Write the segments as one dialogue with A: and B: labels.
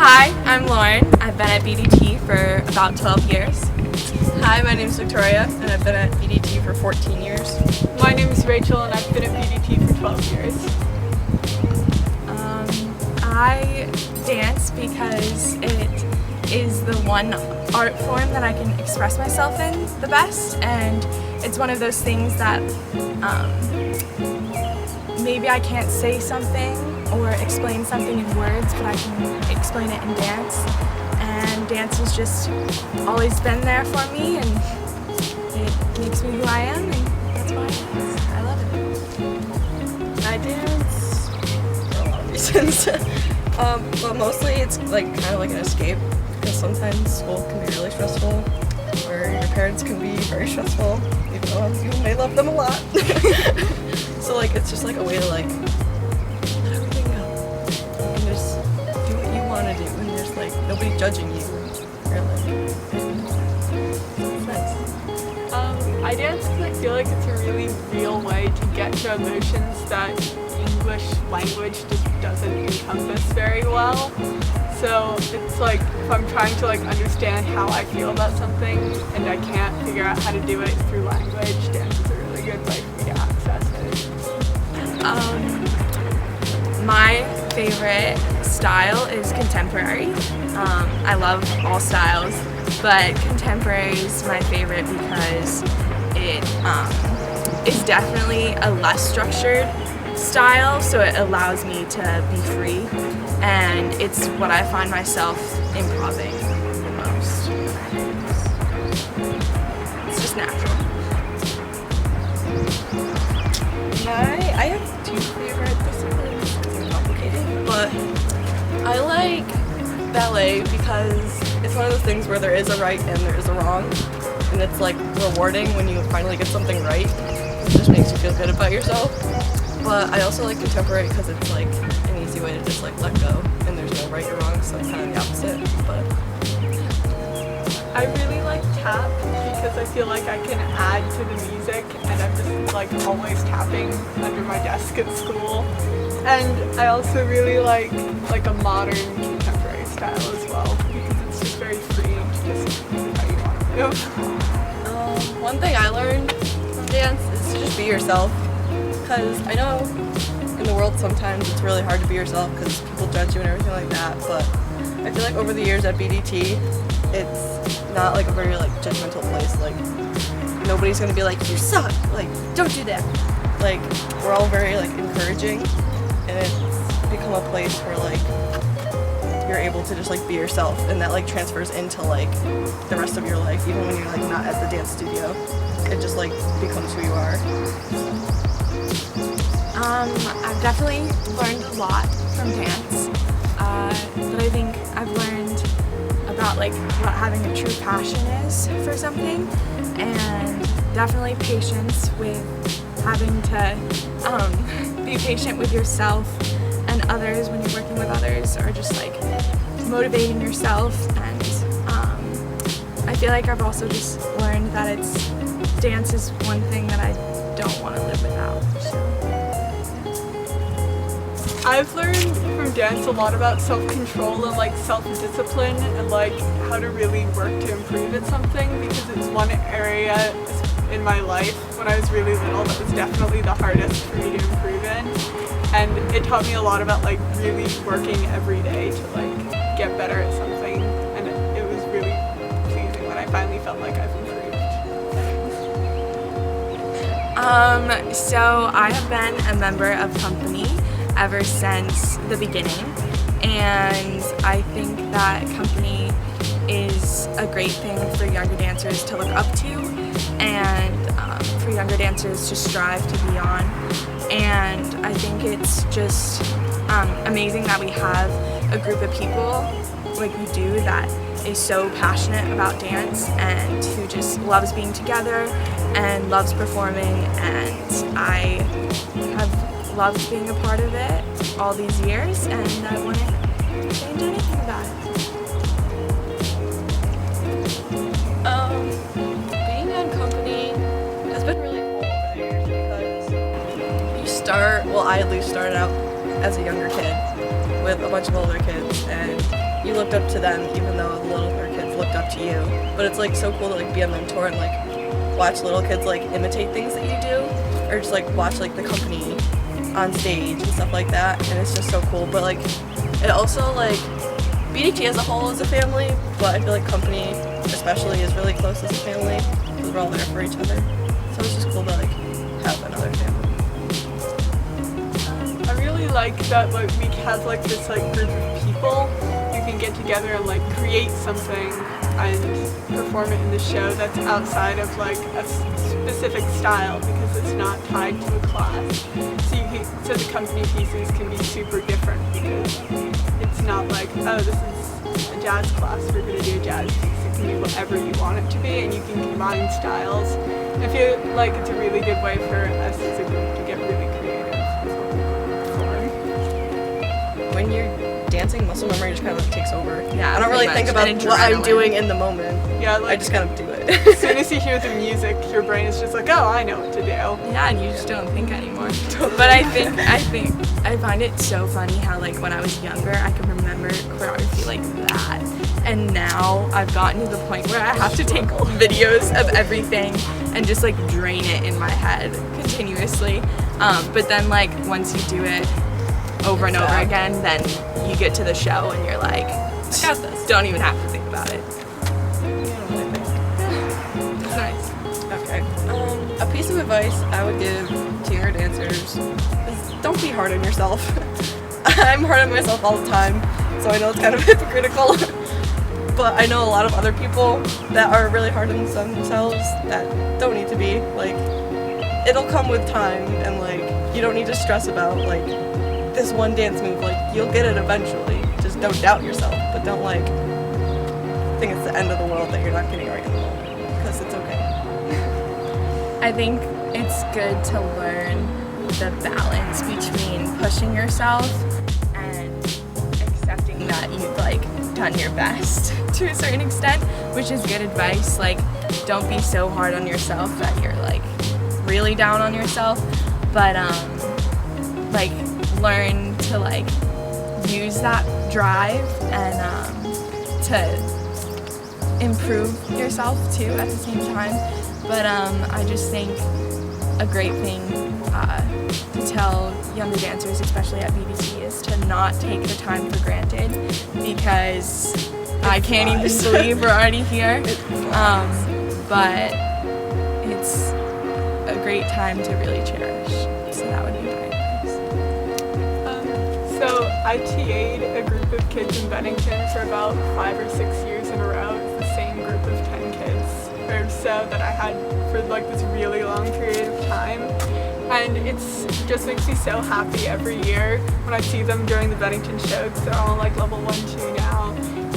A: Hi, I'm Lauren. I've been at BDT for about 12 years.
B: Hi, my name is Victoria, and I've been at BDT for 14 years.
C: My name is Rachel, and I've been at BDT for 12 years.
A: I dance because it is the one art form that I can express myself in the best, and it's one of those things that maybe I can't say something or explain something in words, but I can explain it in dance. And dance has just always been there for me, and it makes me who I am, and that's why I love it.
B: I dance for a lot of reasons. But mostly it's kind of like an escape, because sometimes school can be really stressful, or your parents can be very stressful, even though you may love them a lot. So it's just a way to let everything go. You can just do what you want to do, and there's nobody judging you. It's nice.
C: I dance because I feel like it's a really real way to get to emotions that English language just doesn't encompass very well. So it's if I'm trying to understand how I feel about something and I can't figure out how to do it through language, dance is a really good way for me to access it.
A: My favorite style is contemporary. I love all styles, but contemporary is my favorite because it is definitely a less structured style, so it allows me to be free, and it's what I find myself improvising the most. It's just natural.
B: I have two favorite disciplines. It's complicated, but I like ballet because it's one of those things where there is a right and there is a wrong, and it's rewarding when you finally get something right. It just makes you feel good about yourself. But I also like contemporary because it's an easy way to just let go, and there's no right or wrong, so it's kind of the opposite. But
C: I really like tap because I feel like I can add to the music, and I'm just always tapping under my desk at school. And I also really like a modern contemporary style as well because it's just very free to just do how you want to move.
B: One thing I learned from dance is to just be yourself, because I know in the world sometimes it's really hard to be yourself because people judge you and everything like that, but I feel over the years at BDT it's not a very judgmental place. Nobody's gonna be you suck, don't do that. We're all very encouraging, and it's become a place where you're able to just be yourself, and that transfers into the rest of your life, even when you're not at the dance studio. It just becomes who you are.
A: I've definitely learned a lot from dance, but I think I've learned about what having a true passion is for something, and definitely patience with having to be patient with yourself and others when you're working with others, or just motivating yourself. And I feel I've also just learned that dance is one thing that I don't want to live without. So.
C: I've learned from dance a lot about self-control and self-discipline and how to really work to improve at something, because it's one area in my life when I was really little that was definitely the hardest for me to improve in, and it taught me a lot about really working every day to get better at something, and it was really pleasing when I finally felt I've improved.
A: So I have been a member of company ever since the beginning, and I think that company is a great thing for younger dancers to look up to, and for younger dancers to strive to be on. And I think it's just amazing that we have a group of people like we do that is so passionate about dance and who just loves being together and loves performing, and I have loved being a part of it all these years, and I wouldn't change anything about it.
B: Being on company has been really cool over the years, because I at least started out as a younger kid with a bunch of older kids, and you looked up to them even though the littler kids looked up to you. But it's like so cool to like be a mentor and like watch little kids like imitate things that you do, or just like watch like the company on stage and stuff like that, and it's just so cool. But like it also like BDT as a whole is a family, but I feel like company especially is really close as a family because we're all there for each other. So it's just cool to like have another family.
C: I really like that like we have like this like group of people who can get together and like create something and perform it in the show that's outside of like a specific style because it's not tied to a class. So the company pieces can be super different because it's not like, oh, this is a jazz class, we're going to do a jazz piece. It can be whatever you want it to be, and you can combine styles. I feel like it's a really good way for us as a group to get really creative with what we perform.
B: When you're dancing, muscle memory just kind of like takes over.
A: Yeah,
B: I don't really think about what I'm doing in the moment.
C: Yeah, like,
B: I just kind of do it.
C: as soon as you hear the music, your brain is just like, oh, I know what to do.
A: Yeah, and you just don't think anymore. But I find it so funny how like when I was younger, I could remember choreography like that. And now I've gotten to the point where I have to take videos of everything and just like drain it in my head continuously. But then like once you do it over and over again, then you get to the show and you're like, I got this. Don't even have to think about it. It's nice.
B: Okay. A piece of advice I would give to younger dancers is don't be hard on yourself. I'm hard on myself all the time, so I know it's kind of hypocritical. But I know a lot of other people that are really hard on themselves that don't need to be. Like, it'll come with time, and like, you don't need to stress about like this one dance move. Like, you'll get it eventually. Just don't doubt yourself, but don't like think it's the end of the world that you're not getting it right in the moment, because it's okay.
A: I think it's good to learn the balance between pushing yourself and accepting that you've like done your best to a certain extent, which is good advice. Like, don't be so hard on yourself that you're like really down on yourself, but like learn to like use that drive and to improve yourself too at the same time. But I just think a great thing to tell younger dancers, especially at BDT, is to not take the time for granted, because I can't even believe we're already here. But it's a great time to really cherish. So that would be my advice.
C: So I TA'd a group of kids in Bennington for about 5 or 6 years in a row. It's the same group of 10 kids or so that I had for like this really long period of time. And it just makes me so happy every year when I see them during the Bennington show, because they're all like level 1, 2 now.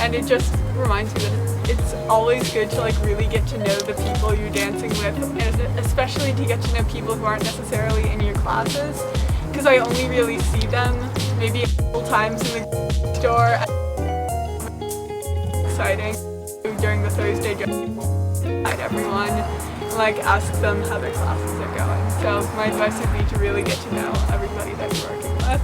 C: And it just reminds me that it's always good to like really get to know the people you're dancing with, and especially to get to know people who aren't necessarily in your classes, because I only really see them maybe a couple times in the store. Exciting. During the Thursday guide everyone and like ask them how their classes are going. So my advice would be to really get to know everybody that you're working with.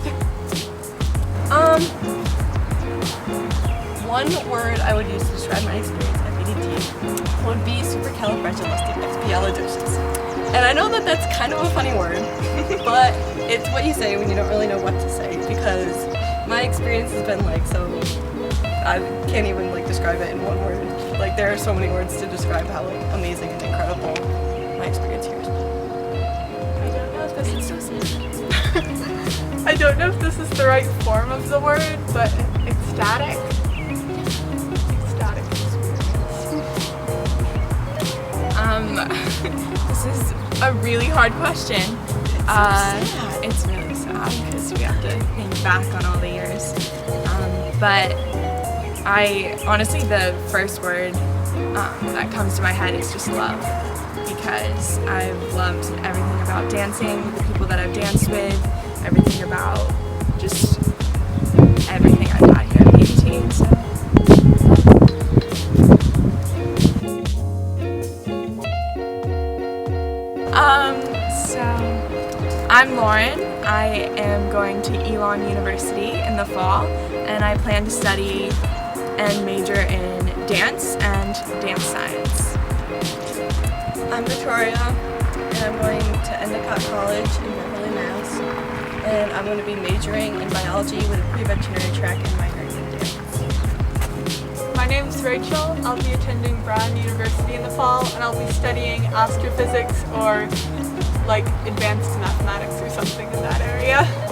B: One word I would use to describe my experience at BDT would be supercalifragilisticexpialidocious. And I know that that's kind of a funny word, but it's what you say when you don't really know what to say, because my experience has been like so, I can't even like describe it in one word. Like, there are so many words to describe how like amazing and incredible my experience here has been.
C: I don't know if this is so serious. I don't know if this is the right form of the word, but ecstatic. Ecstatic experience.
A: This is a really hard question. It's really sad because we have to think back on all the years. But I honestly, the first word that comes to my head is just love, because I've loved everything about dancing, the people that I've danced with, everything about just everything I've had here at BDT. So I'm Lauren. I am going to Elon University in the fall, and I plan to study and major in dance and dance science.
B: I'm Victoria, and I'm going to Endicott College in Beverly, Mass. And I'm going to be majoring in biology with a pre-veterinary track and minoring in dance.
C: My name's Rachel. I'll be attending Brown University in the fall, and I'll be studying astrophysics or like advanced mathematics or something in that area.